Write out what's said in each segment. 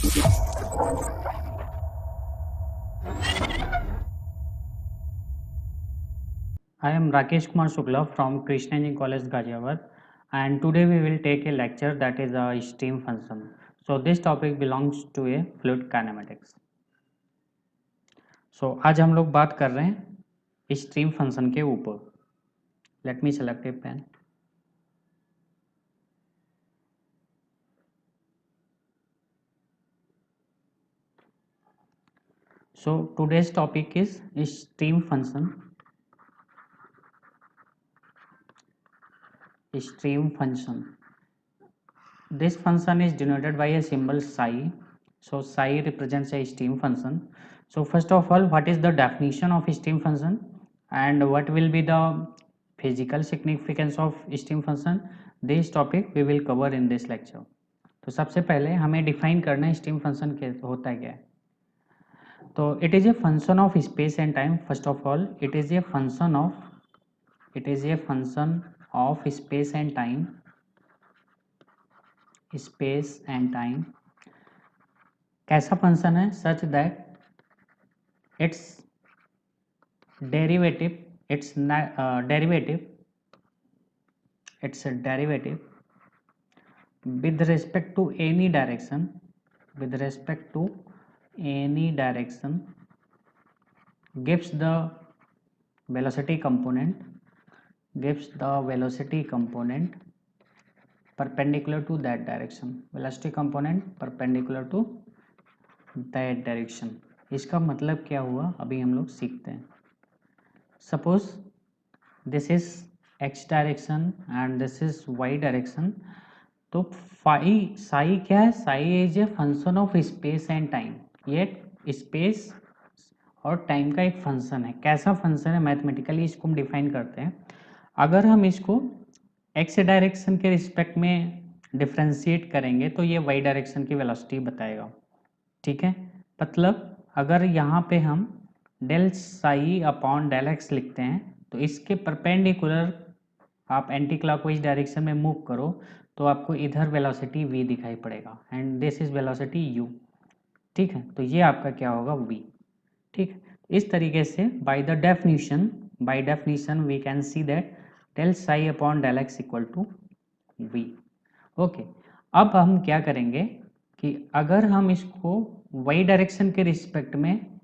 I am Rakesh Kumar Shukla from Krishna Engineering College, Ghaziabad, and today we will take a lecture that is a stream function. So this topic belongs to a fluid kinematics. So आज हम लोग बात कर रहे हैं stream function के ऊपर. Let me select a pen. So today's topic is stream function. Stream function. This function is denoted by a symbol psi. So psi represents a stream function. So first of all, what is the definition of stream function and what will be the physical significance of stream function? This topic we will cover in this lecture. तो सबसे पहले हमें define करना है stream function क्या होता है क्या है. तो it is a function of space and time. First of all it is a function of space and time. Space and time कैसा फंक्शन है? Such that it's derivative with respect to any direction gives the velocity component perpendicular to that direction. इसका मतलब क्या हुआ अभी हम लोग सीखते हैं. Suppose this is x direction and this is y direction. तो साई क्या है? Sai is a function of space and time. ये स्पेस और टाइम का एक फंक्शन है. कैसा फंक्शन है? मैथमेटिकली इसको हम डिफाइन करते हैं. अगर हम इसको x डायरेक्शन के रिस्पेक्ट में डिफ्रेंशिएट करेंगे तो ये y डायरेक्शन की वेलोसिटी बताएगा. ठीक है. मतलब अगर यहाँ पे हम del psi upon del x लिखते हैं तो इसके परपेंडिकुलर आप एंटी क्लॉकवाइज डायरेक्शन में मूव करो तो आपको इधर वेलोसिटी v दिखाई पड़ेगा and this is velocity u. ठीक है. तो ये आपका क्या होगा? v. ठीक है. इस तरीके से by definition we can see that del psi upon del x equal to v. Okay. अब हम क्या करेंगे कि अगर हम इसको y डायरेक्शन के रिस्पेक्ट में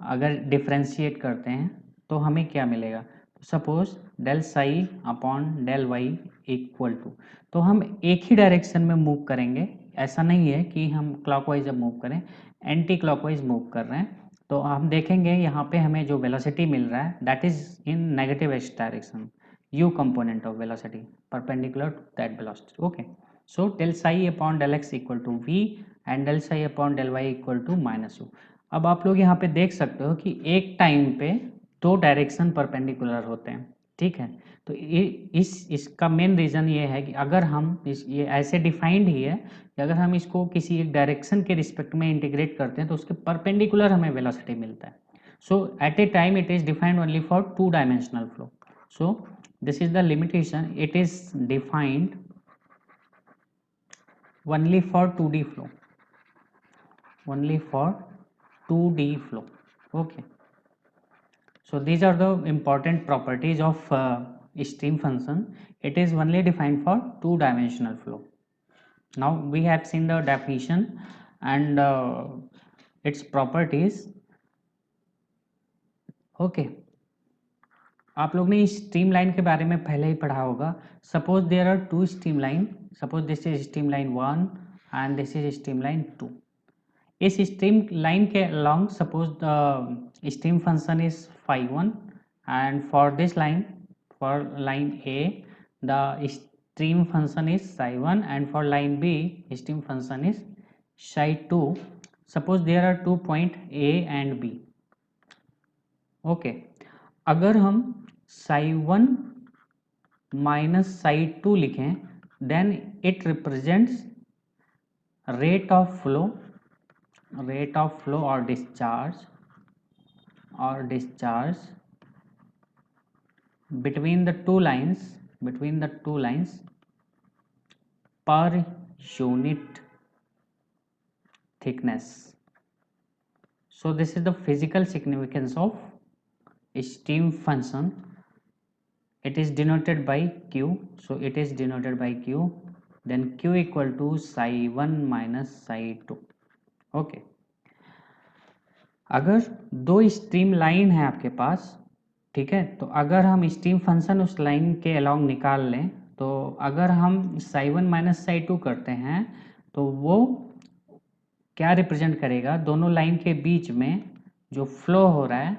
अगर डिफ्रेंशिएट करते हैं तो हमें क्या मिलेगा? Suppose del psi upon del y equal to, तो हम एक ही डायरेक्शन में मूव करेंगे. ऐसा नहीं है कि हम क्लॉकवाइज अब मूव करें, एंटी क्लॉकवाइज मूव कर रहे हैं. तो हम देखेंगे यहाँ पे हमें जो वेलोसिटी मिल रहा है that is in negative x direction. u component of velocity perpendicular to that velocity. Okay. So del psi upon del x equal to v and del psi upon del y equal to minus u. अब आप लोग यहाँ पे देख सकते हो कि एक टाइम पे दो डायरेक्शन परपेंडिकुलर होते हैं. ठीक है. तो इसका मेन रीज़न ये है कि अगर हम ये ऐसे डिफाइंड ही है कि अगर हम इसको किसी एक डायरेक्शन के रिस्पेक्ट में इंटीग्रेट करते हैं तो उसके परपेंडिकुलर हमें वेलोसिटी मिलता है. So at a time it is defined only for two dimensional flow. So this is the limitation. It is defined only for 2D flow. Okay. So these are the important properties of stream function. It is only defined for two-dimensional flow. Now we have seen the definition and its properties. Okay. आप लोग ने stream line के बारे में पहले ही पढ़ा होगा. Suppose there are two stream line. Suppose this is stream line 1 and this is stream line 2. इस स्ट्रीम लाइन के along suppose the stream function is phi1 and for this line, for line A the stream function is psi1 and for line B stream function is psi2. Suppose there are 2 point A and B. Okay. अगर हम psi1 minus psi2 लिखें then it represents rate of flow और discharge between the two lines per unit thickness. So this is the physical significance of steam function. It is denoted by Q. So it is denoted by Q. Then Q equal to psi1 minus psi2. Okay, अगर दो stream line है आपके पास, ठीक है, तो अगर हम stream function उस लाइन के अलॉन्ग निकाल लें, तो अगर हम psi1 माइनस psi2 करते हैं तो वो क्या रिप्रेजेंट करेगा, दोनों लाइन के बीच में जो फ्लो हो रहा है,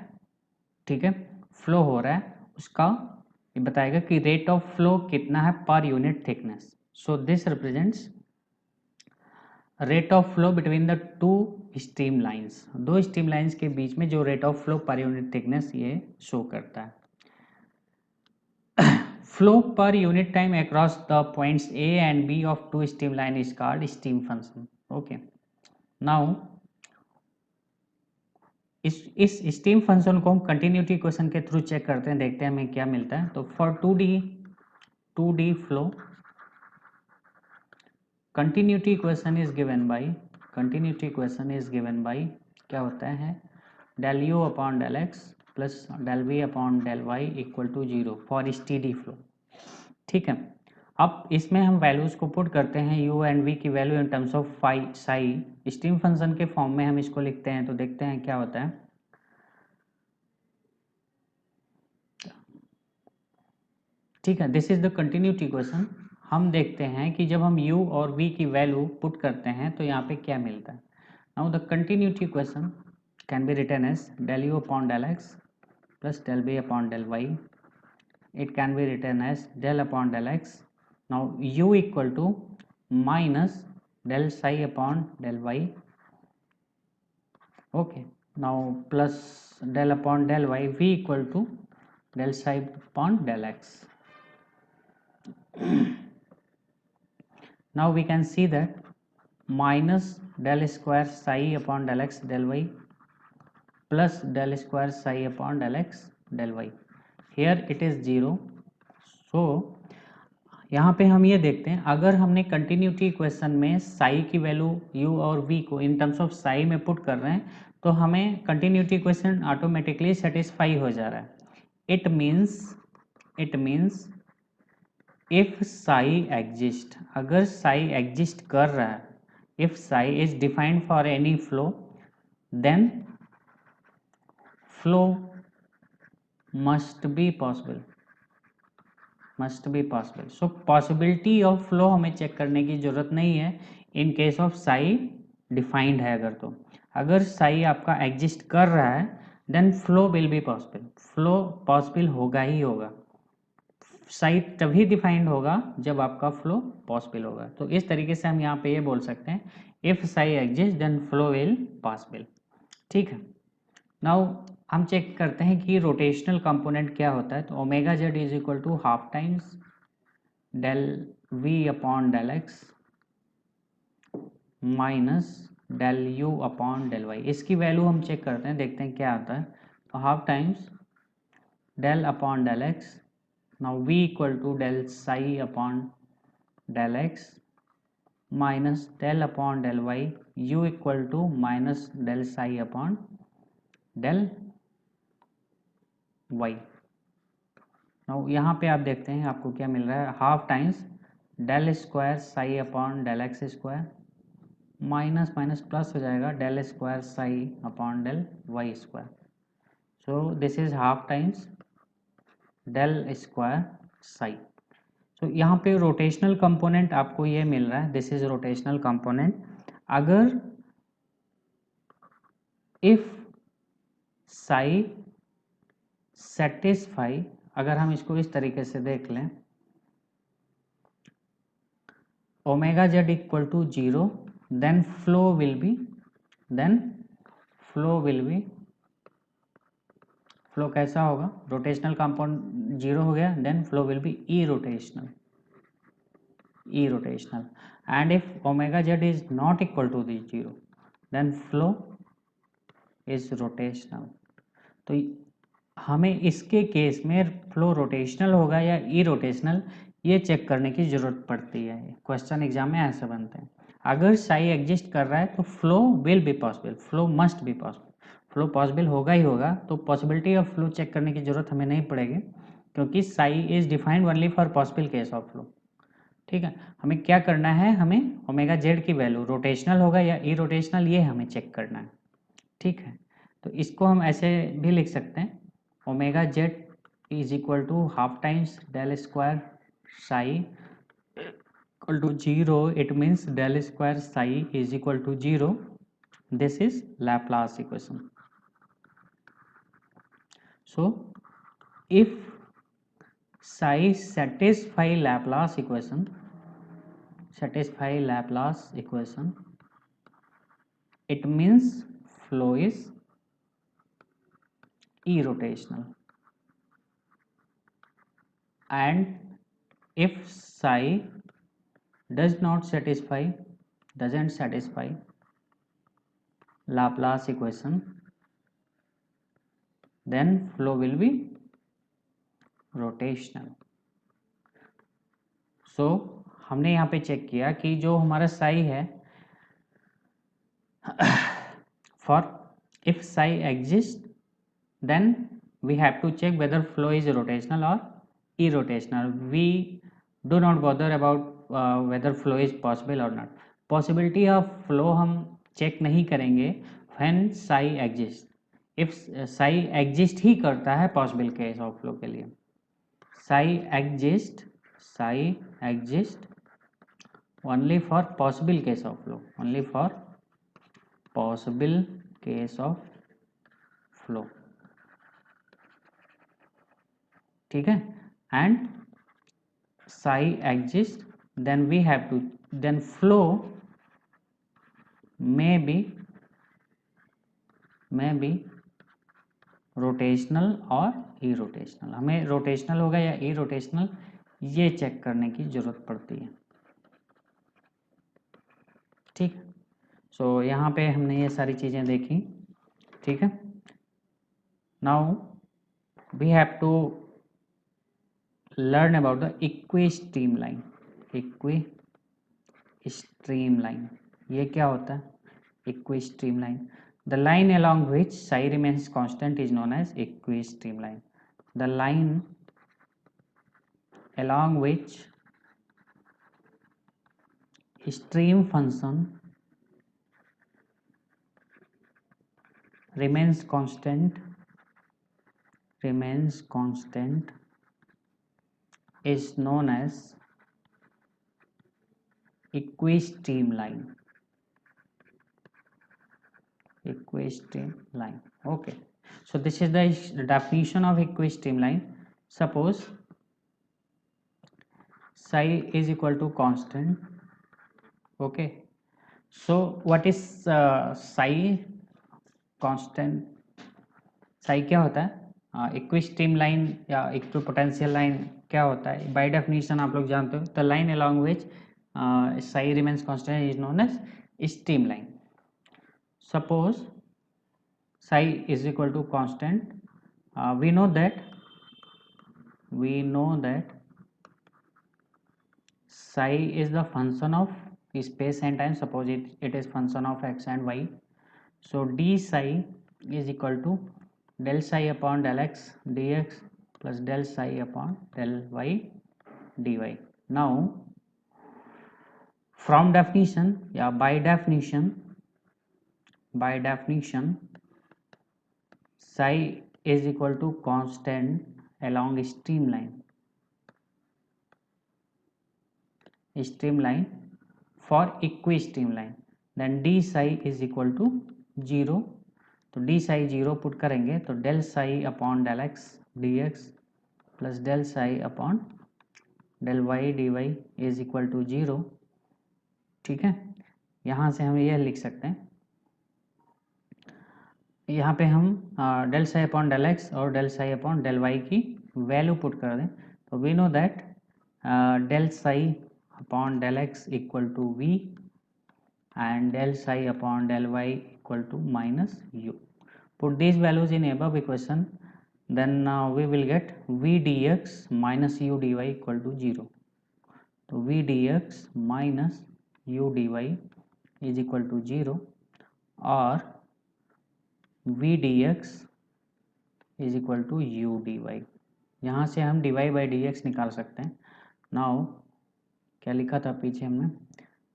ठीक है, फ्लो हो रहा है, उसका ये बताएगा कि रेट ऑफ फ्लो कितना है per unit thickness. So this represents rate of flow between the two stream lines. दो स्ट्रीम लाइंस के बीच में जो rate of flow per unit thickness ये शो करता है. Flow per unit time across the points A and B of two stream line is called stream function. Okay, now इस stream function को हम कंटिन्यूटी इक्वेशन के through check करते हैं, देखते हैं हमें क्या मिलता है. तो for 2D flow, continuity equation is given by क्या होता है del u upon del x plus del v upon del y equal to 0 for steady flow. ठीक है, अब इसमें हम वैल्यूज को पुट करते हैं, u एंड v की value in terms of Sai stream function के फॉर्म में हम इसको लिखते हैं. तो देखते हैं क्या होता है. ठीक है, this is the continuity equation. हम देखते हैं कि जब हम u और v की वैल्यू पुट करते हैं तो यहाँ पे क्या मिलता है. Now the continuity equation can be written as del u upon del x plus del v upon del y. It can be written as del upon del x. Now u equal to minus del psi upon del y. Okay, now plus del upon del y, v equal to del psi upon del x. Now we can see that minus del square psi upon del x del y plus del square psi upon del x del y. Here it is 0. So यहाँ पे हम ये देखते हैं, अगर हमने continuity equation में साई की वैल्यू u और v को इन टर्म्स ऑफ साई में पुट कर रहे हैं तो हमें कंटिन्यूटी इक्वेशन ऑटोमेटिकली सेटिस्फाई हो जा रहा है. It means if psi exist, अगर साई एग्जिस्ट कर रहा है, if psi is defined for any flow, then flow must be possible. So possibility of flow हमें चेक करने की जरूरत नहीं है in case of psi defined है. अगर साई आपका एग्जिस्ट कर रहा है then flow will be possible. Flow possible होगा ही होगा. साई तभी डिफाइंड होगा जब आपका फ्लो पॉसिबल होगा. तो इस तरीके से हम यहाँ पे ये बोल सकते हैं if psi exist then flow will possible. ठीक है, नाउ हम चेक करते हैं कि रोटेशनल कंपोनेंट क्या होता है. तो omega Z is equal to half times del v upon del x minus del u upon del y. इसकी वैल्यू हम चेक करते हैं, देखते हैं क्या आता है. तो half times del upon del x. Now v equal to del psi upon del x minus del upon del y, u equal to minus del psi upon del y. Now यहाँ पे आप देखते हैं आपको क्या मिल रहा है, half times del square psi upon del x square minus minus plus हो जाएगा del square psi upon del y square. So this is half times del square psi. तो यहाँ पे रोटेशनल कंपोनेंट आपको ये मिल रहा है, दिस इज रोटेशनल कंपोनेंट. अगर इफ साई सेटिस्फाई, अगर हम इसको इस तरीके से देख लें, omega z equal to 0 then flow will be flow कैसा होगा, रोटेशनल कंपाउंड 0 हो गया then flow will be irrotational. And if omega Z is not equal to this 0 then flow is rotational. तो हमें इसके केस में flow rotational होगा या ई रोटेशनल ये चेक करने की ज़रूरत पड़ती है. क्वेश्चन एग्जाम में ऐसे बनते हैं. अगर साई एग्जिस्ट कर रहा है तो flow will be possible, flow must be possible, flow possible होगा ही होगा। तो पॉसिबिलिटी ऑफ फ्लो चेक करने की जरूरत हमें नहीं पड़ेगी, क्योंकि Sai is defined only for possible case of flow. ठीक है, हमें क्या करना है, हमें ओमेगा जेड की वैल्यू रोटेशनल होगा या ई रोटेशनल, ये हमें चेक करना है। ठीक है, तो इसको हम ऐसे भी लिख सकते हैं, omega Z is equal to half times del square psi equal to zero. It means del square psi is equal to zero. This is Laplace equation. So if psi satisfy Laplace equation, it means flow is irrotational, and if psi doesn't satisfy Laplace equation, then flow will be rotational. So हमने यहाँ पे check किया कि जो हमारा psi है, for if psi exists, then we have to check whether flow is rotational or irrotational. We do not bother about whether flow is possible or not. Possibility of flow हम check नहीं करेंगे when psi exists. if psi exist ही करता है possible case of flow के लिए, psi exist only for possible case of flow, only for possible case of flow. ठीक है, and psi exists, then we have to, then flow may be rotational और irrotational. हमें rotational होगा या irrotational ये check करने की जरूरत पड़ती है। ठीक, सो यहाँ पे हमने ये सारी चीज़ें देखी। ठीक है, now we have to learn about the equistreamline. Equistreamline ये क्या होता है? Equistreamline, the line along which psi remains constant is known as equistreamline. The line along which stream function remains constant is known as equistreamline. Okay, so this is the definition of equistreamline. Suppose psi is equal to constant. Okay, so what is psi constant? psi क्या होता है? इक्विस्ट्रीमलाइन या equipotential line क्या होता है? By definition आप लोग जानते हो, the line along which psi remains constant is known as streamline. Suppose psi is equal to constant, we know that psi is the function of space and time. Suppose it is function of x and y, so d psi is equal to del psi upon del x dx plus del psi upon del y dy. Now from definition, yeah, by definition psi is equal to constant along streamline for equistreamline, then d psi is equal to 0. तो d psi 0 put करेंगे तो del psi upon del x dx plus del psi upon del y dy is equal to 0. ठीक है, यहाँ से हम यह लिख सकते हैं, यहाँ पे हम del psi upon del x और del psi upon del y की वैल्यू पुट कर दें, तो we know that del psi upon del x equal to v and del psi upon del y equal to minus u. Put these values in above equation, then we will get v dx minus u dy equal to 0. तो v dx minus u dy is equal to 0 और v dx is equal to u dy। यहाँ से हम dy by dx निकाल सकते हैं। Now क्या लिखा था पीछे हमने,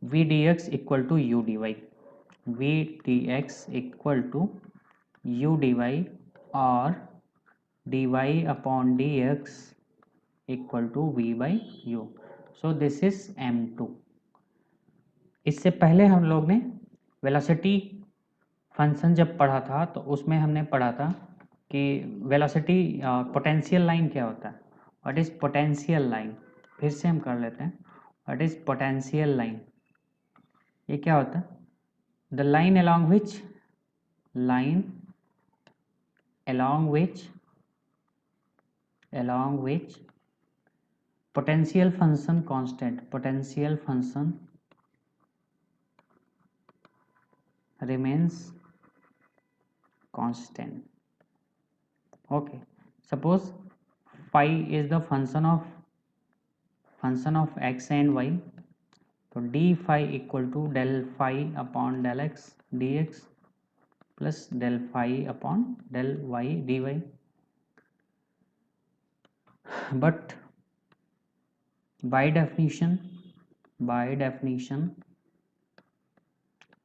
v dx equal to u dy, v dx equal to u dy और dy upon dx equal to v by u। So this is m2। इससे पहले हम लोग ने वेलोसिटी फंक्शन जब पढ़ा था तो उसमें हमने पढ़ा था कि वेलोसिटी पोटेंशियल लाइन क्या होता है। व्हाट इज पोटेंशियल लाइन, फिर से हम कर लेते हैं। व्हाट इज पोटेंशियल लाइन, ये क्या होता है, the line along which potential function remains constant। okay, suppose phi is the function of x and y, तो d phi equal to del phi अपॉन del x dx plus del phi अपॉन del y dy। but by definition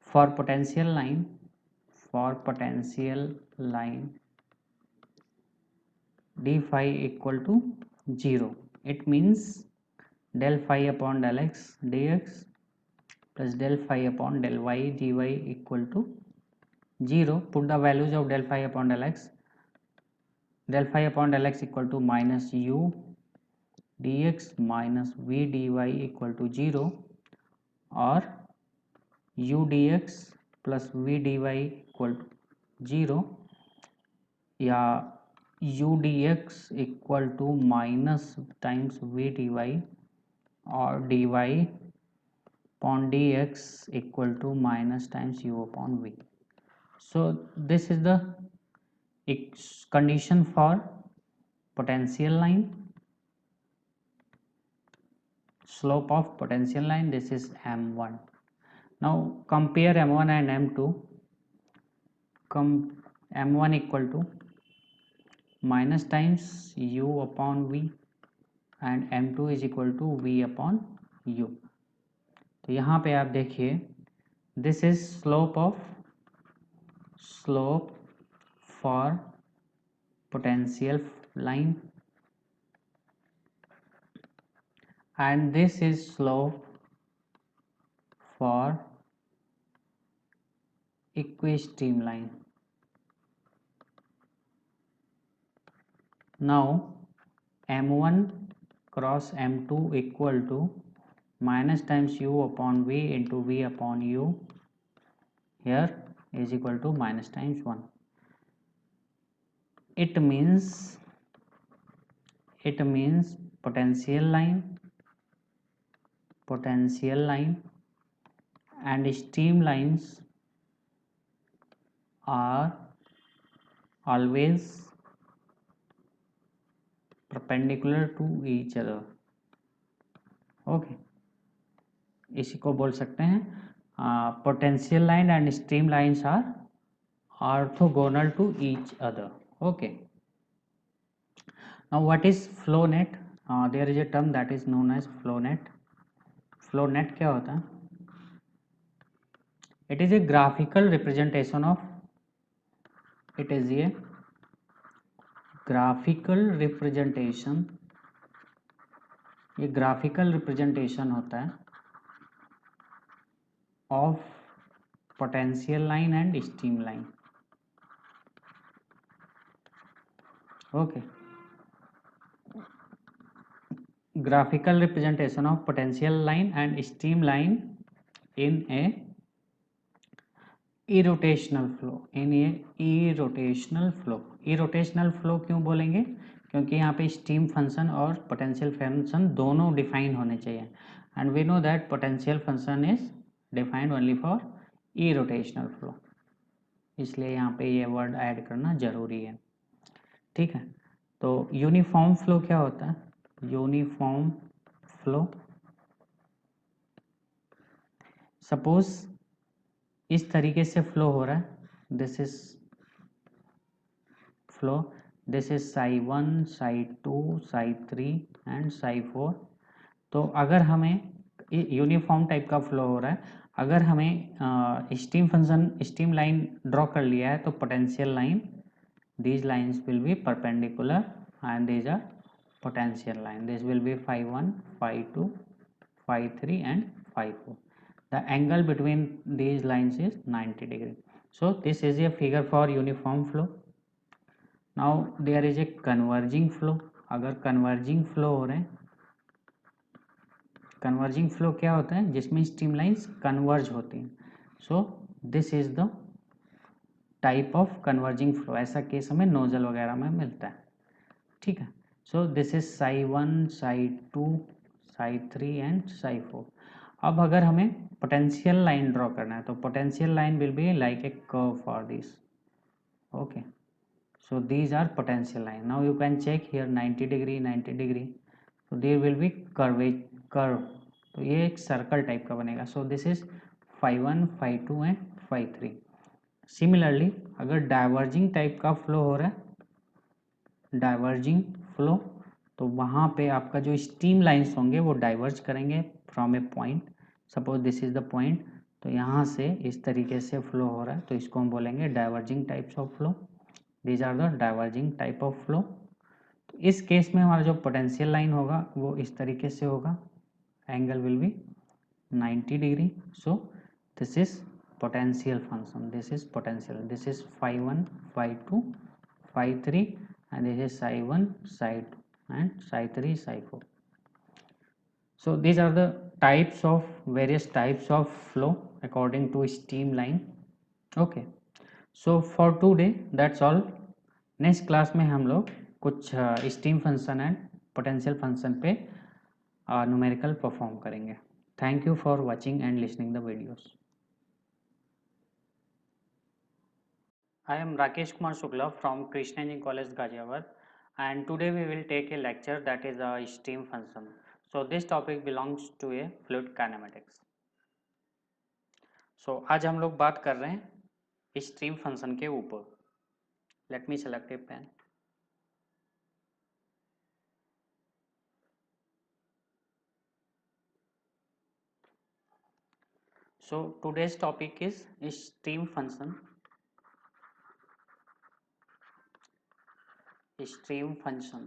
for potential line d phi equal to 0, it means del phi upon del x dx plus del phi upon del y dy equal to 0. Put the values of del phi upon del x. Del phi upon del x equal to minus u dx minus v dy equal to 0 और u dx plus v dy equal to 0 या u dx equal to minus times v dy और dy upon dx equal to minus times u upon v. So this is the condition for potential line, slope of potential line, this is m1. Now compare m1 and m2. m1 equal to minus times u upon v and m2 is equal to v upon u। तो यहाँ पे आप देखिए, this is slope for potential line and this is slope for equistream line। Now m1 cross m2 equal to minus times u upon v into v upon u here is equal to minus times 1। it means potential line and streamlines are always perpendicular to each other। Okay, इसी को बोल सकते हैं potential line and stream lines are orthogonal to each other. Okay, now what is flow net, there is a term that is known as flow net. Flow net क्या होता है, it is a graphical representation of ये graphical representation होता है of potential line and stream line. Okay, graphical representation of potential line and streamline in a irrotational flow। irrotational flow क्यों बोलेंगे, क्योंकि यहाँ पे स्टीम फंक्शन और पोटेंशियल फंक्शन दोनों डिफाइन होने चाहिए and we know that potential function is defined only for irrotational flow, इसलिए यहाँ पे ये वर्ड ऐड करना जरूरी है। ठीक है, तो यूनिफॉर्म फ्लो क्या होता है, यूनिफॉर्म फ्लो सपोज इस तरीके से फ्लो हो रहा है, this is flow, this is Sai 1, Sai 2, Sai 3 and Sai 4। तो अगर हमें यूनिफॉर्म टाइप का फ्लो हो रहा है, अगर हमें steam function steam line draw कर लिया है तो potential line, these lines will be perpendicular and these are potential line. This will be phi 1, phi 2, phi 3 and phi 4. The angle between these lines is 90 degree. So this is a figure for uniform flow. Now there is a converging flow. अगर converging flow हो रहे हैं, converging flow क्या होता है, जिसमें steam lines converge होती हैं। So this is the type of converging flow. ऐसा केस हमें नोजल वगैरह में मिलता है, ठीक है। So this is Sai 1, Sai 2, Sai 3 and Sai 4। अब अगर हमें पोटेंशियल लाइन ड्रॉ करना है तो potential line will be like a curve for this, okay. So these are potential line. Now you can check here 90 degree, 90 degree, so there will be curve। तो ये एक circle type का बनेगा। सो this इज phi 1, phi 2 एंड phi 3। Similarly अगर diverging type का फ्लो हो रहा है, डाइवर्जिंग फ्लो, तो वहाँ पे आपका जो स्टीम लाइन्स होंगे वो डाइवर्ज करेंगे from A point. Suppose this is the point, तो यहाँ से इस तरीके से फ्लो हो रहा है, तो इसको हम बोलेंगे diverging types of flow. These are the diverging type of flow. तो इस केस में हमारा जो पोटेंशियल लाइन होगा वो इस तरीके से होगा, angle will be 90 degree. So this is potential function, this is potential, this is phi 1, phi 2, phi 3 and this is psi 1, psi 2 and psi 3, psi 4. So these are the types of various types of flow according to steam line, okay. So for today that's all. Next class में हम लोग कुछ steam function and potential function पे numerical perform करेंगे। Thank you for watching and listening the videos. I am Rakesh Kumar Shukla from Krishna Engineering College, Ghaziabad, and today we will take a lecture that is a steam function. So this topic belongs to a fluid kinematics. So आज हम लोग बात कर रहे हैं stream function के ऊपर। Let me select a pen. So today's topic is stream function. Stream function.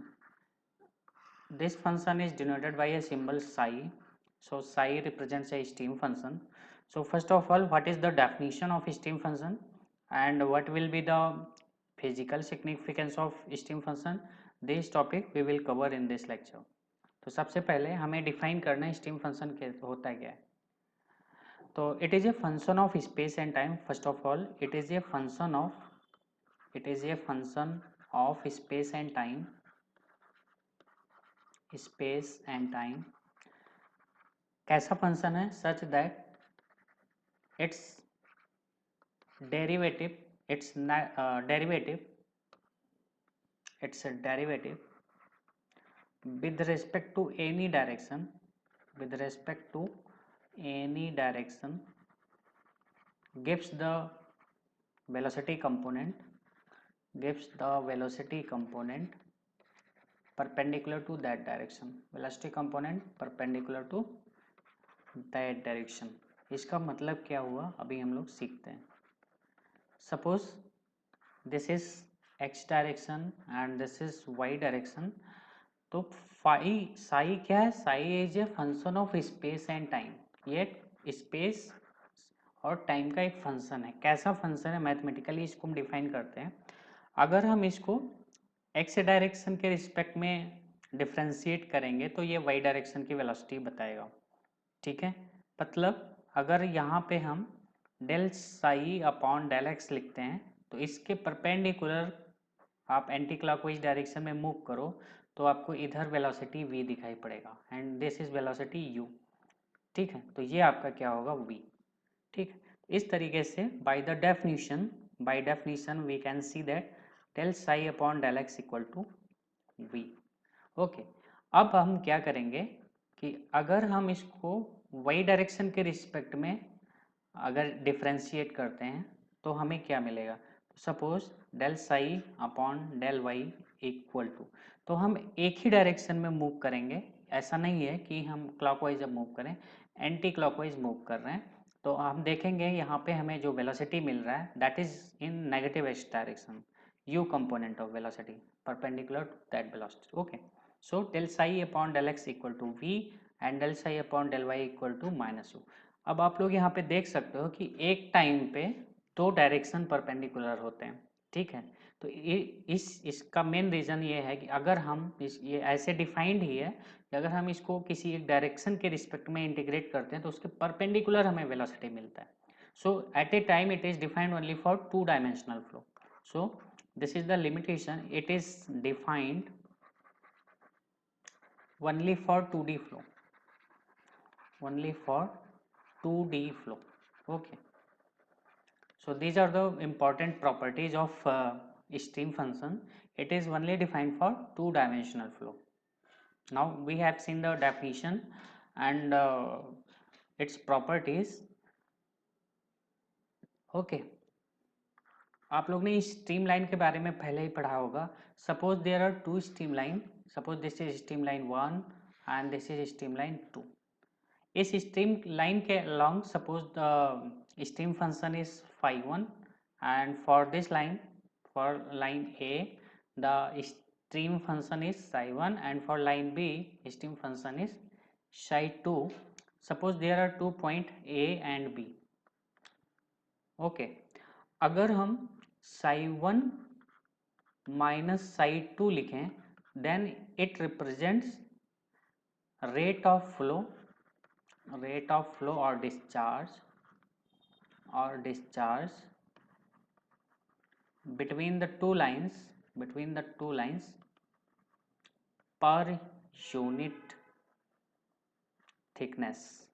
This function is denoted by a symbol psi. So psi represents a stream function. So first of all, what is the definition of steam function and what will be the physical significance of steam function? This topic we will cover in this lecture. तो सबसे पहले हमें define करना है steam function क्या होता है, क्या है। तो it is a function of space and time. First of all it is a function of space and time, space and time. कैसा फंक्शन है? Such that it's derivative with respect to any direction, gives the velocity component perpendicular to that direction, इसका मतलब क्या हुआ अभी हम लोग सीखते हैं। Suppose this is x direction and this is y direction, तो साई क्या है? Sai is a function of space and time. ये स्पेस और टाइम का एक फंक्शन है। कैसा फंक्शन है? मैथमेटिकली इसको हम डिफाइन करते हैं। अगर हम इसको x डायरेक्शन के रिस्पेक्ट में डिफ्रेंशिएट करेंगे तो ये y डायरेक्शन की वेलोसिटी बताएगा, ठीक है। मतलब अगर यहाँ पे हम del psi upon del x लिखते हैं तो इसके परपेंडिकुलर आप एंटी क्लॉकवाइज डायरेक्शन में मूव करो तो आपको इधर वेलोसिटी v दिखाई पड़ेगा and this is velocity u, ठीक है। तो ये आपका क्या होगा? v, ठीक है। इस तरीके से by definition we can see that del psi upon del x equal to v, okay. अब हम क्या करेंगे कि अगर हम इसको y डायरेक्शन के रिस्पेक्ट में अगर डिफ्रेंशिएट करते हैं तो हमें क्या मिलेगा, suppose del psi upon del y equal to, तो हम एक ही डायरेक्शन में मूव करेंगे, ऐसा नहीं है कि हम क्लॉकवाइज अब मूव करें, एंटी क्लॉकवाइज मूव कर रहे हैं। तो हम देखेंगे यहाँ पे हमें जो वेलोसिटी मिल रहा है that is in negative x direction, u component of velocity perpendicular to that velocity. Okay, so del psi upon del x equal to v and del psi upon del y equal to minus u. अब आप लोग यहाँ पे देख सकते हो कि एक टाइम पे दो डायरेक्शन परपेंडिकुलर होते हैं, ठीक है। तो इसका मेन रीज़न ये है कि अगर हम ये ऐसे डिफाइंड ही है कि अगर हम इसको किसी एक डायरेक्शन के रिस्पेक्ट में इंटीग्रेट करते हैं तो उसके परपेंडिकुलर हमें वेलोसिटी मिलता है। So at a time it is defined only for two dimensional flow. So this is the limitation, it is defined only for 2D flow, only for 2D flow. Okay, so these are the important properties of stream function. It is only defined for two dimensional flow. Now we have seen the definition and its properties. Okay, आप लोग ने stream line के बारे में पहले ही पढ़ा होगा। Suppose there are two stream line, suppose this is stream line 1 and this is stream line 2। इस स्ट्रीम लाइन के along suppose the stream function is phi1 and for this line, for line A the stream function is psi1 and for line B stream function is psi2। Suppose there are two point A and B. Okay, अगर हम psi1 minus psi2 लिखें then it represents rate of flow और discharge between the two lines per unit thickness.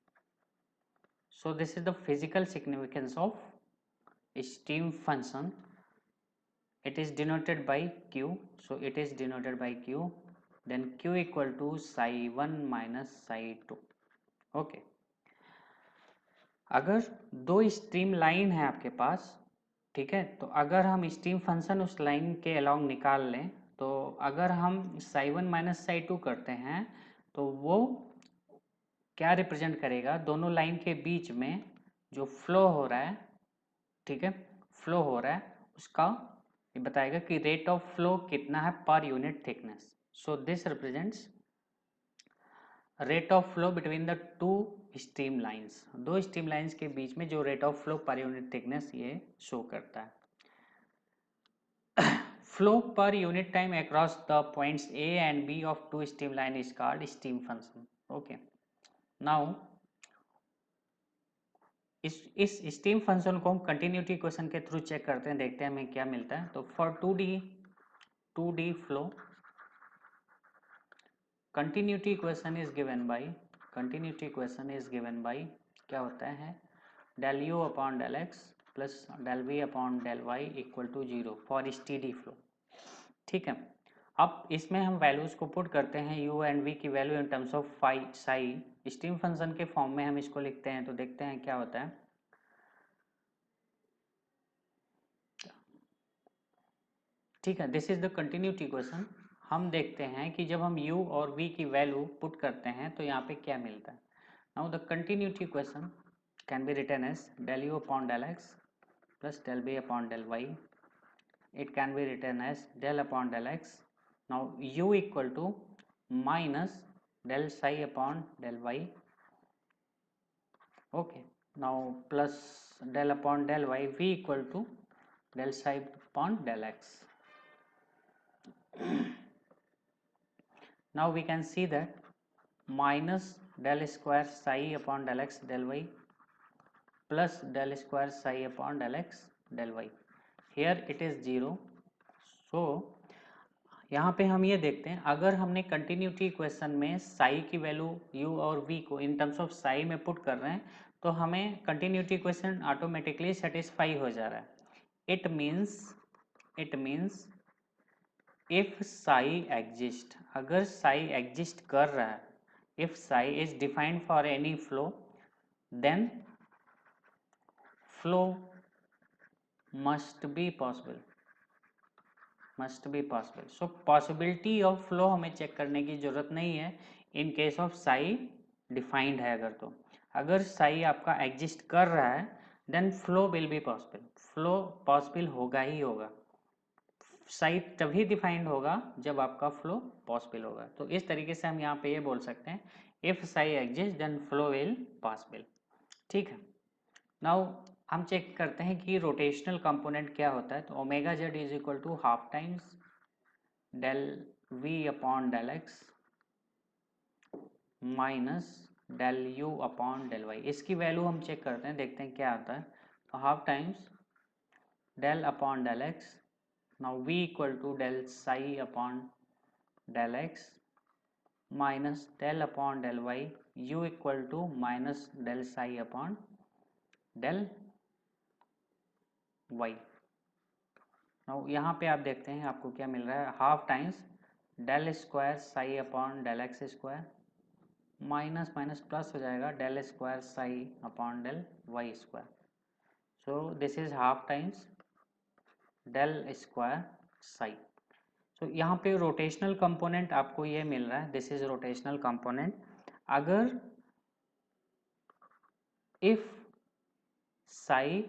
So this is the physical significance of stream function. It is denoted by q, so it is denoted by q, then q equal to psi1 minus psi2. Okay, अगर दो stream line है आपके पास, ठीक है, तो अगर हम stream function उस लाइन के अलॉन्ग निकाल लें तो अगर हम psi1 माइनस psi2 करते हैं तो वो क्या रिप्रेजेंट करेगा, दोनों लाइन के बीच में जो फ्लो हो रहा है, ठीक है, फ्लो हो रहा है उसका ये बताएगा कि रेट ऑफ फ्लो कितना है per unit thickness. So this represents rate of flow between the two stream lines, दो स्ट्रीम लाइंस के बीच में जो rate of flow per unit thickness ये शो करता है। Flow per unit time across the points A and B of two stream line is called stream function. Okay, now इस stream function को हम कंटिन्यूटी इक्वेशन के through check करते हैं, देखते हैं हमें क्या मिलता है। तो for 2D flow continuity equation is given by क्या होता है del u upon del x plus del v upon del y equal to 0 for steady flow। ठीक है, अब इसमें हम वैल्यूज को पुट करते हैं u एंड v की value in terms of psi stream function के फॉर्म में हम इसको लिखते हैं। तो देखते हैं क्या होता है। ठीक है, this is the continuity equation. हम देखते हैं कि जब हम u और v की वैल्यू पुट करते हैं तो यहाँ पे क्या मिलता है। Now the continuity equation can be written as del u upon del x plus del v upon del y. It can be written as del upon del x. Now u equal to minus del psi upon del y. Okay, now plus del upon del y, v equal to del psi upon del x. Now we can see that minus del square psi upon del x del y plus del square psi upon del x del y, here it is 0. so यहाँ पे हम ये देखते हैं अगर हमने continuity equation में साई की वैल्यू u और v को इन टर्म्स ऑफ साई में पुट कर रहे हैं तो हमें कंटिन्यूटी इक्वेशन ऑटोमेटिकली सेटिस्फाई हो जा रहा है। It means if psi exist, अगर साई एग्जिस्ट कर रहा है, if psi is defined for any flow then flow must be possible, must be possible. So possibility of flow हमें चेक करने की जरूरत नहीं है in case of psi defined है अगर, तो अगर साई आपका एग्जिस्ट कर रहा है then flow will be possible, flow possible होगा ही होगा। साई तभी डिफाइंड होगा जब आपका फ्लो पॉसिबल होगा। तो इस तरीके से हम यहाँ पे ये बोल सकते हैं if psi exist then flow will possible. ठीक है, नाउ हम चेक करते हैं कि रोटेशनल कंपोनेंट क्या होता है। तो omega Z is equal to half times del v upon del x minus del u upon del y. इसकी वैल्यू हम चेक करते हैं, देखते हैं क्या आता है। तो half times del upon del x, now v equal to del psi upon del x minus del upon del y, u equal to minus del psi upon del y. Now यहाँ पे आप देखते हैं आपको क्या मिल रहा है, half times del square psi upon del x square minus minus plus हो जाएगा del square psi upon del y square. So this is half times del square psi. So यहाँ पे रोटेशनल कंपोनेंट आपको ये मिल रहा है, दिस इज रोटेशनल कंपोनेंट। अगर इफ साई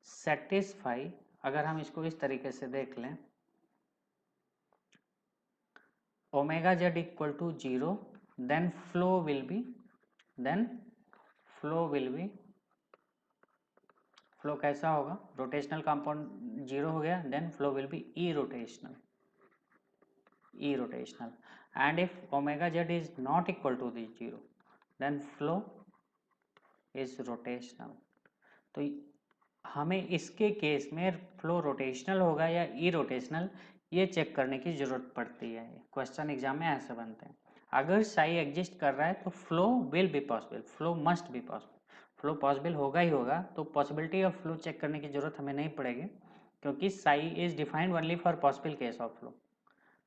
सेटिस्फाई, अगर हम इसको इस तरीके से देख लें, omega z equal to zero then flow will be, then flow will be, flow कैसा होगा, रोटेशनल कंपाउंड जीरो हो गया then flow will be irrotational, irrotational. And if omega Z is not equal to this zero then flow is rotational. तो हमें इसके case में flow rotational होगा या ई रोटेशनल ये चेक करने की जरूरत पड़ती है। क्वेश्चन एग्जाम में ऐसे बनते हैं। अगर साई एग्जिस्ट कर रहा है तो flow will be possible, flow must be possible, flow possible होगा ही होगा। तो पॉसिबिलिटी ऑफ फ्लो चेक करने की जरूरत हमें नहीं पड़ेगी क्योंकि Sai is defined only for possible case of flow.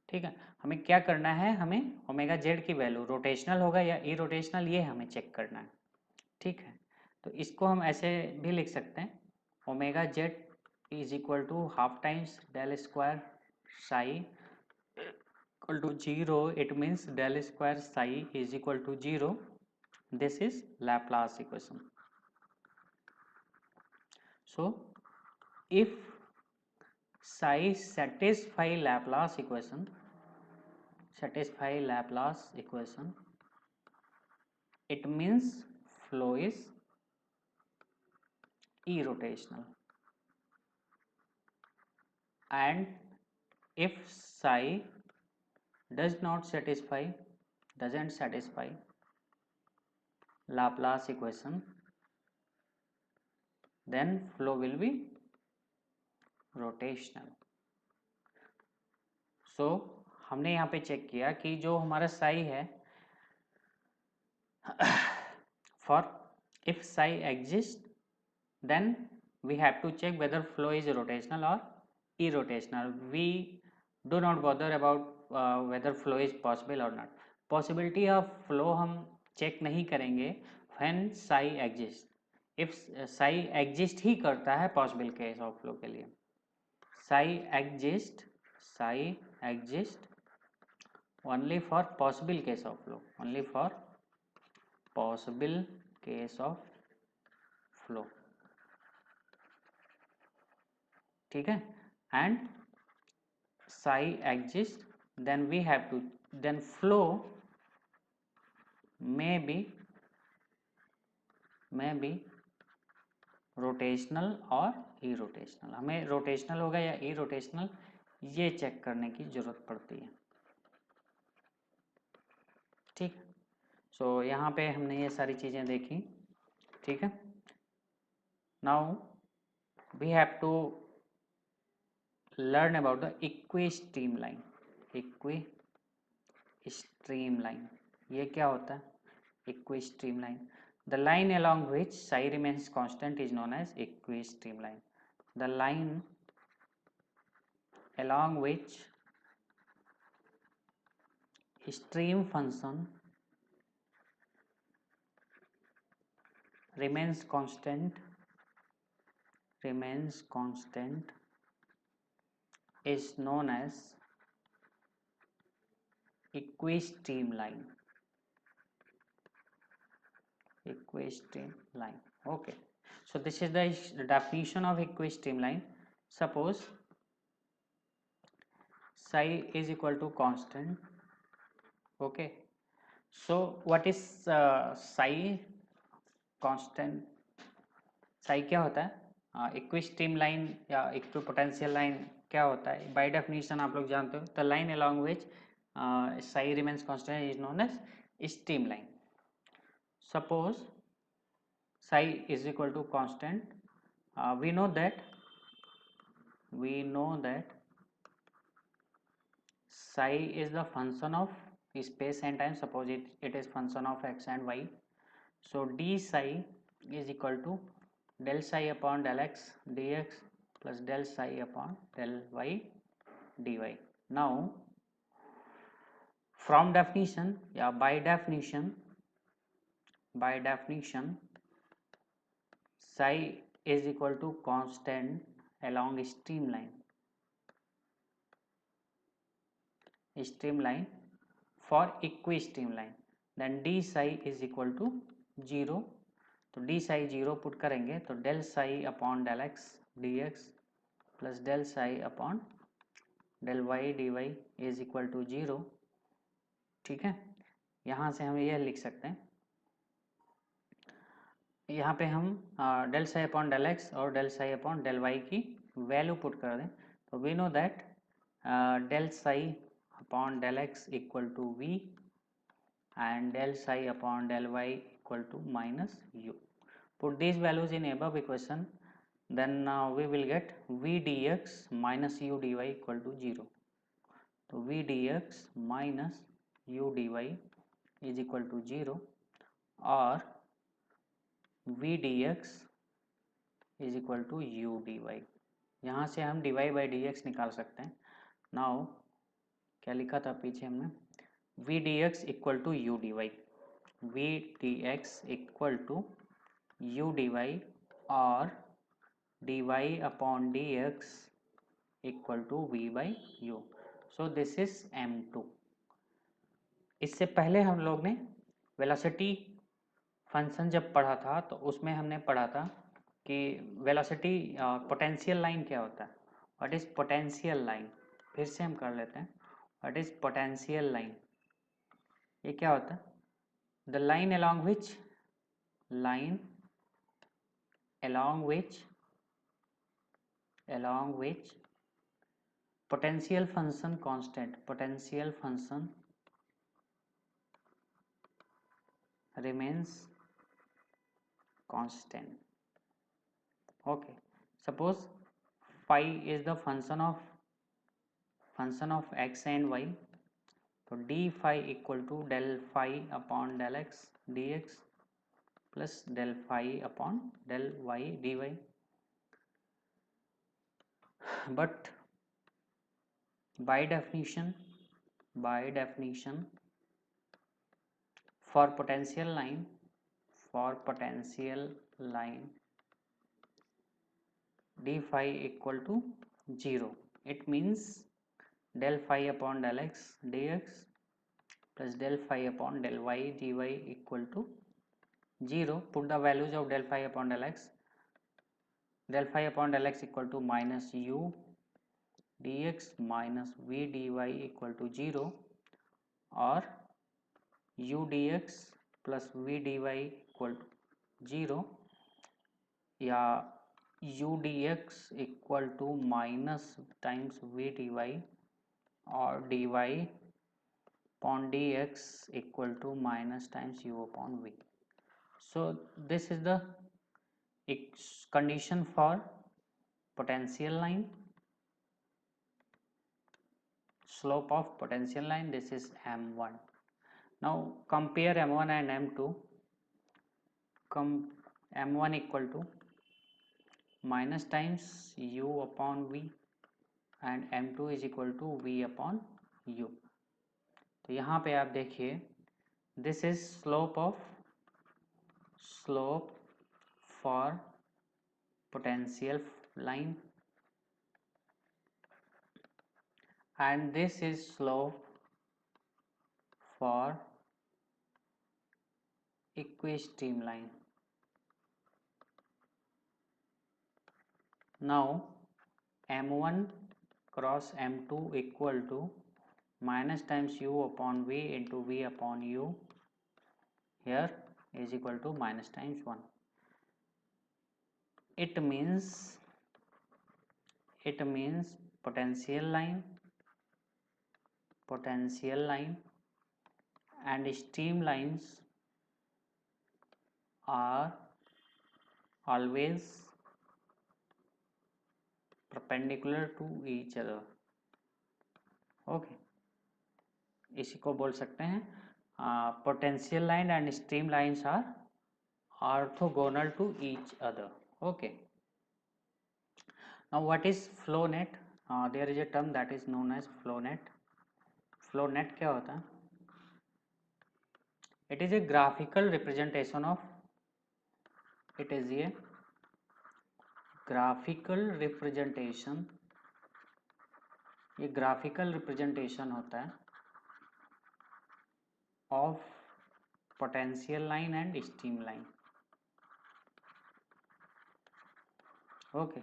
ठीक है, हमें क्या करना है, हमें ओमेगा जेड की वैल्यू रोटेशनल होगा या ई रोटेशनल ये हमें चेक करना है। ठीक है, तो इसको हम ऐसे भी लिख सकते हैं, omega Z is equal to half times del square psi equal to zero, it means del square psi is equal to zero, this is Laplace equation. So if psi satisfy Laplace equation, it means flow is irrotational. And if psi doesn't satisfy Laplace equation, then flow will be rotational. So हमने यहाँ पे check किया कि जो हमारा psi है, for if psi exists then we have to check whether flow is rotational or irrotational. We do not bother about whether flow is possible or not. Possibility of flow हम check नहीं करेंगे when psi exists. if psi exist ही करता है possible case of flow के लिए, psi exist only for possible case of flow, only for possible case of flow. ठीक है, and psi exists then we have to, then flow may be rotational और irrotational. हमें rotational होगा या irrotational ये check करने की जरूरत पड़ती है। ठीक, सो यहाँ पे हमने ये सारी चीज़ें देखी। ठीक है, now we have to learn about the equistream line. ये क्या होता है, equistream line? The line along which psi remains constant is known as equistream line. The line along which stream function remains constant remains constant is known as equistreamline. Equistreamline. Okay, so this is the definition of equistreamline. Suppose psi is equal to constant. Okay, so what is psi constant? psi क्या होता है? इक्विस्ट्रीमलाइन या equipotential line क्या होता है? By definition आप लोग जानते हो, the line along which psi remains constant is known as streamline. Suppose psi is equal to constant, we know that psi is the function of space and time. Suppose it is function of x and y, so d psi is equal to del psi upon del x dx plus del psi upon del y dy. Now from definition, by definition psi is equal to constant along streamline for equistreamline, then d psi is equal to 0. तो d psi 0 put करेंगे तो del psi upon del x dx plus del psi upon del y dy is equal to 0. ठीक है, यहाँ से हम यह लिख सकते हैं, यहाँ पे हम del psi upon del x और del psi upon del y की वैल्यू पुट कर दें तो we know that del psi upon del x equal to v and del psi upon del y equal to minus u. Put these values in above equation, then we will get v dx minus u dy equal to 0. तो v dx minus u dy is equal to 0 और v dx is equal to u dy. यहाँ से हम dy by dx निकाल सकते हैं. Now क्या लिखा था पीछे हमने, v dx equal to u dy, v dx equal to u dy और dy upon dx equal to v by u. So this is m2. इससे पहले हम लोग ने वेलोसिटी फंक्शन जब पढ़ा था तो उसमें हमने पढ़ा था कि वेलोसिटी पोटेंशियल लाइन क्या होता है. What is potential line? फिर से हम कर लेते हैं. What is potential line? ये क्या होता है? The line along which potential function remains constant. Okay, suppose phi is the function of x and y, तो d phi equal to del phi अपॉन del x dx plus del phi अपॉन del y dy. But by definition for potential line d phi equal to 0. It means del phi upon del x dx plus del phi upon del y dy equal to 0. Put the values of del phi upon del x. Del phi upon del x equal to minus u dx minus v dy equal to 0 और u dx plus v dy equal to 0 या u dx equal to minus times v dy और dy upon dx equal to minus times u upon v. So this is the condition for potential line, slope of potential line. This is m1. Now compare m1 and m2. M1 equal to minus times u upon v and m2 is equal to v upon u. तो यहाँ पे आप देखिए, this is slope for potential line, and this is slope for equistream line. Now m1 cross m2 equal to minus times u upon v into v upon u here is equal to minus times 1. It means potential line and stream lines are always perpendicular to each other. Okay, इसी को बोल सकते हैं potential line and stream lines are orthogonal to each other. Okay, now what is flow net? There is a term that is known as flow net. Flow net क्या होता है? It is a graphical representation of ये graphical representation होता है of potential line and stream line. Okay,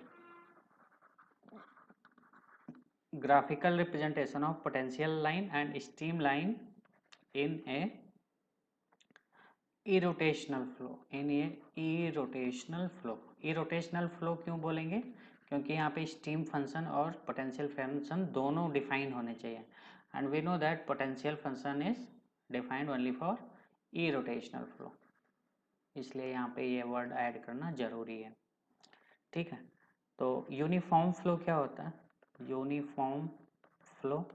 graphical representation of potential line and stream line in a irrotational flow. क्यों बोलेंगे? क्योंकि यहाँ पे स्टीम फंक्शन और पोटेंशियल फंक्शन दोनों डिफाइन होने चाहिए, and we know that potential function is defined only for irrotational flow, इसलिए यहाँ पे ये वर्ड ऐड करना जरूरी है. ठीक है, तो यूनिफॉर्म फ्लो क्या होता है? यूनिफॉर्म फ्लो,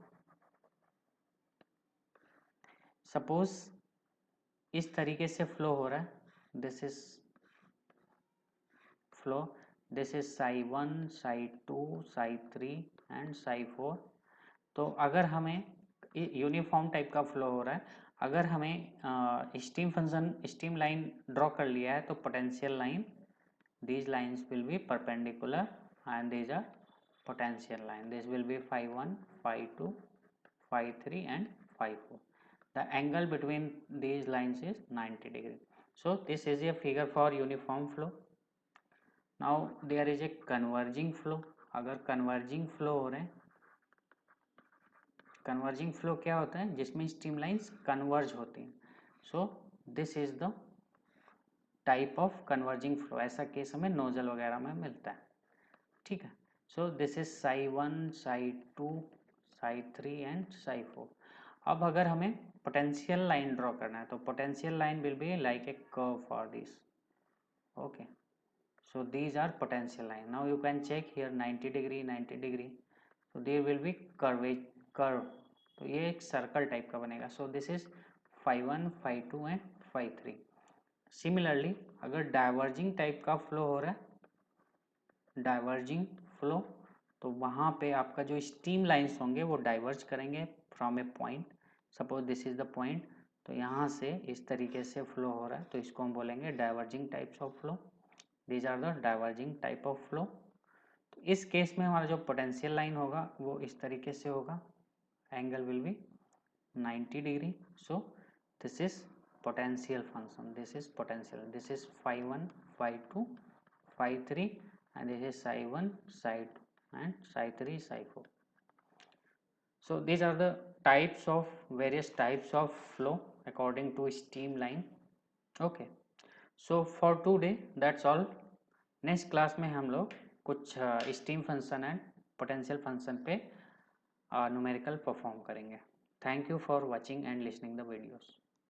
सपोज इस तरीके से फ्लो हो रहा है, this is flow, this is Sai 1, Sai 2, Sai 3 and Sai 4. तो अगर हमें यूनिफॉर्म टाइप का फ्लो हो रहा है, अगर हमें स्टीम लाइन ड्रॉ कर लिया है, तो potential line, these lines will be perpendicular and these are potential line. This will be phi 1, phi 2, phi 3 and phi 4. The angle between these lines is 90 degree. So this is a figure for uniform flow. Now there is a converging flow. अगर converging flow हो रहे हैं, converging flow क्या होता है? जिसमें stream lines converge होती हैं. So this is the type of converging flow. ऐसा केस हमें नोजल वगैरह में मिलता है. ठीक है, so this is Sai 1, Sai 2, Sai 3 and Sai 4. अब अगर हमें पोटेंशियल लाइन ड्रॉ करना है, तो potential line will be like a curve for this. Okay, so these are potential line. Now you can check here 90 degree, 90 degree, so there will be curve. तो ये एक circle type का बनेगा. सो this इज phi 1, phi 2 एंड phi 3. Similarly अगर diverging type का फ्लो हो रहा है, डाइवर्जिंग फ्लो, तो वहाँ पे आपका जो स्टीम लाइंस होंगे वो डाइवर्ज करेंगे from A point. Suppose this is the point, तो यहाँ से इस तरीके से फ्लो हो रहा है, तो इसको हम बोलेंगे diverging types of flow. These are the diverging type of flow. तो इस केस में हमारा जो पोटेंशियल लाइन होगा वो इस तरीके से होगा, angle will be 90 degree. So this is potential function, this is potential, this is phi 1, phi 2, phi 3 and this is psi 1, psi 2 and psi 3, psi 4. So these are the types of various types of flow according to streamline. Okay, so for today that's all. Next class में हम लोग कुछ steam function and potential function पे numerical perform करेंगे. Thank you for watching and listening the videos.